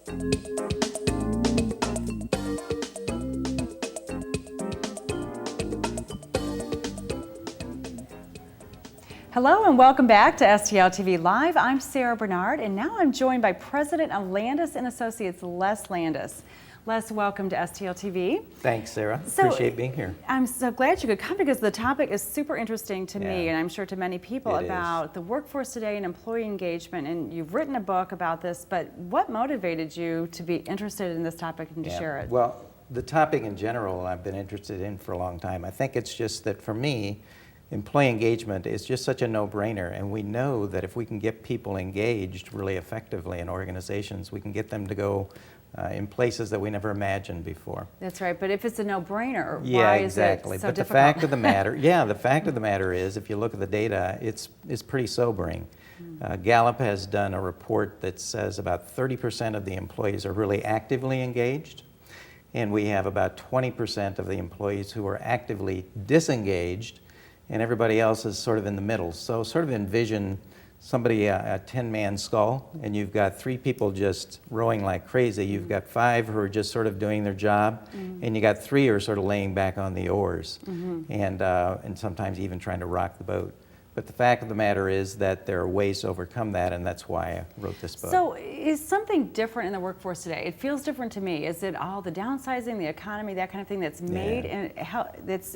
Hello and welcome back to STL TV Live. I'm Sarah Bernard, and now I'm joined by President of Landis & Associates, Les Landis. Les, welcome to STL TV. Thanks, Sarah. Appreciate being here. I'm so glad you could come because the topic is super interesting to me, and I'm sure to many people, about the workforce today and employee engagement. And you've written a book about this, but what motivated you to be interested in this topic and to share it? Well, the topic in general I've been interested in for a long time. I think it's just that for me, employee engagement is just such a no-brainer, and we know that if we can get people engaged really effectively in organizations, we can get them to go in places that we never imagined before. That's right, but if it's a no-brainer, why exactly. Is it so difficult? The fact of the matter, the fact of the matter is, if you look at the data, it's pretty sobering. Gallup has done a report that says about 30% of the employees are really actively engaged, and we have about 20% of the employees who are actively disengaged, and everybody else is sort of in the middle. So sort of envision somebody, a 10-man skull, and you've got 3 people just rowing like crazy. You've got 5 who are just sort of doing their job, and you got 3 who are sort of laying back on the oars, and sometimes even trying to rock the boat. But the fact of the matter is that there are ways to overcome that, and that's why I wrote this book. So is something different in the workforce today? It feels different to me. Is it all the downsizing, the economy, that kind of thing that's made, and that's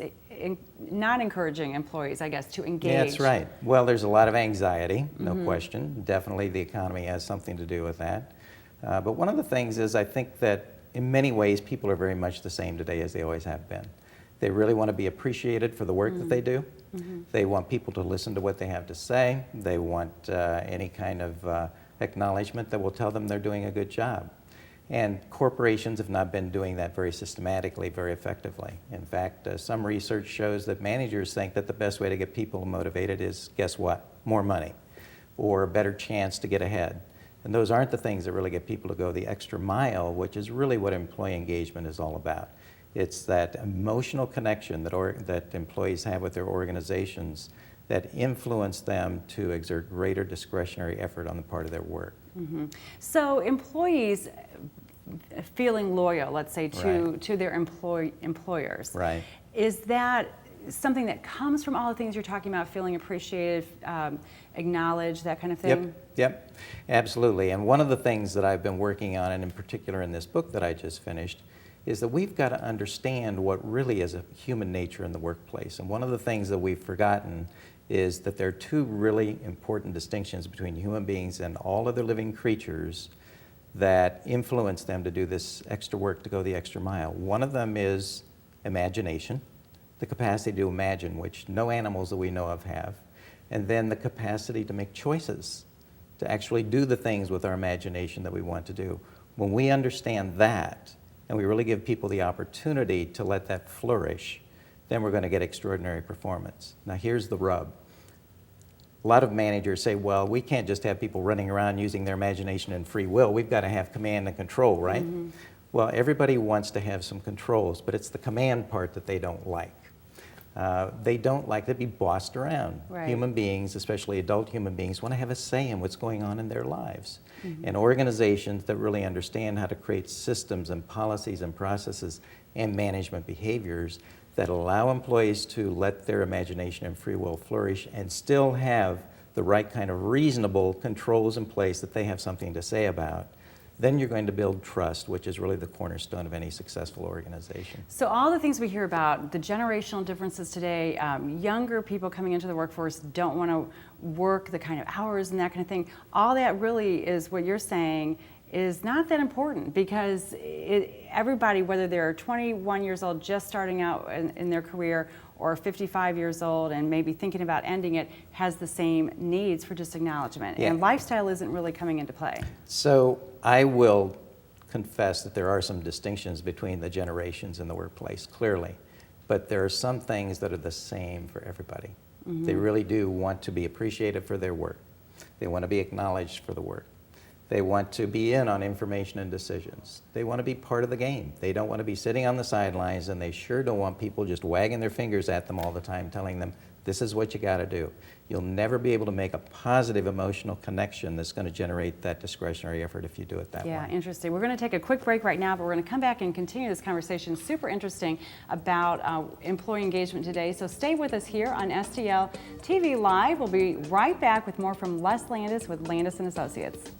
not encouraging employees, I guess, to engage? Yeah, that's right. Well, there's a lot of anxiety, no question. Definitely the economy has something to do with that. But one of the things is I think that in many ways people are very much the same today as they always have been. They really want to be appreciated for the work that they do. They want people to listen to what they have to say. They want any kind of acknowledgement that will tell them they're doing a good job. And corporations have not been doing that very systematically, very effectively. In fact, some research shows that managers think that the best way to get people motivated is, guess what? More money, or a better chance to get ahead. And those aren't the things that really get people to go the extra mile, which is really what employee engagement is all about. It's that emotional connection that employees have with their organizations that influence them to exert greater discretionary effort on the part of their work. So employees feeling loyal, let's say, to their employers. Right. Is that something that comes from all the things you're talking about, feeling appreciated, acknowledged, that kind of thing? Yep, absolutely. And one of the things that I've been working on, and in particular in this book that I just finished, is that we've got to understand what really is a human nature in the workplace. And one of the things that we've forgotten is that there are 2 really important distinctions between human beings and all other living creatures that influence them to do this extra work, to go the extra mile. One of them is imagination, the capacity to imagine, which no animals that we know of have, and then the capacity to make choices, to actually do the things with our imagination that we want to do. When we understand that, and we really give people the opportunity to let that flourish, then we're going to get extraordinary performance. Now here's the rub. A lot of managers say, well, we can't just have people running around using their imagination and free will. We've got to have command and control, right? Well, everybody wants to have some controls, but it's the command part that they don't like. They don't like to be bossed around. Right. Human beings, especially adult human beings, want to have a say in what's going on in their lives. And organizations that really understand how to create systems and policies and processes and management behaviors that allow employees to let their imagination and free will flourish and still have the right kind of reasonable controls in place that they have something to say about, then you're going to build trust, which is really the cornerstone of any successful organization. So all the things we hear about, the generational differences today, younger people coming into the workforce don't want to work the kind of hours and that kind of thing, all that really is what you're saying is not that important, because everybody, whether they're 21 years old just starting out in their career or 55 years old and maybe thinking about ending it, has the same needs for just acknowledgement. And lifestyle isn't really coming into play. So I will confess that there are some distinctions between the generations in the workplace, clearly. But there are some things that are the same for everybody. They really do want to be appreciated for their work. They want to be acknowledged for the work. They want to be in on information and decisions. They want to be part of the game. They don't want to be sitting on the sidelines, and they sure don't want people just wagging their fingers at them all the time, telling them This is what you got to do. You'll never be able to make a positive emotional connection that's going to generate that discretionary effort if you do it that way. Yeah, interesting. We're going to take a quick break right now, but we're going to come back and continue this conversation. Super interesting about employee engagement today. So stay with us here on STL TV Live. We'll be right back with more from Les Landis with Landis & Associates.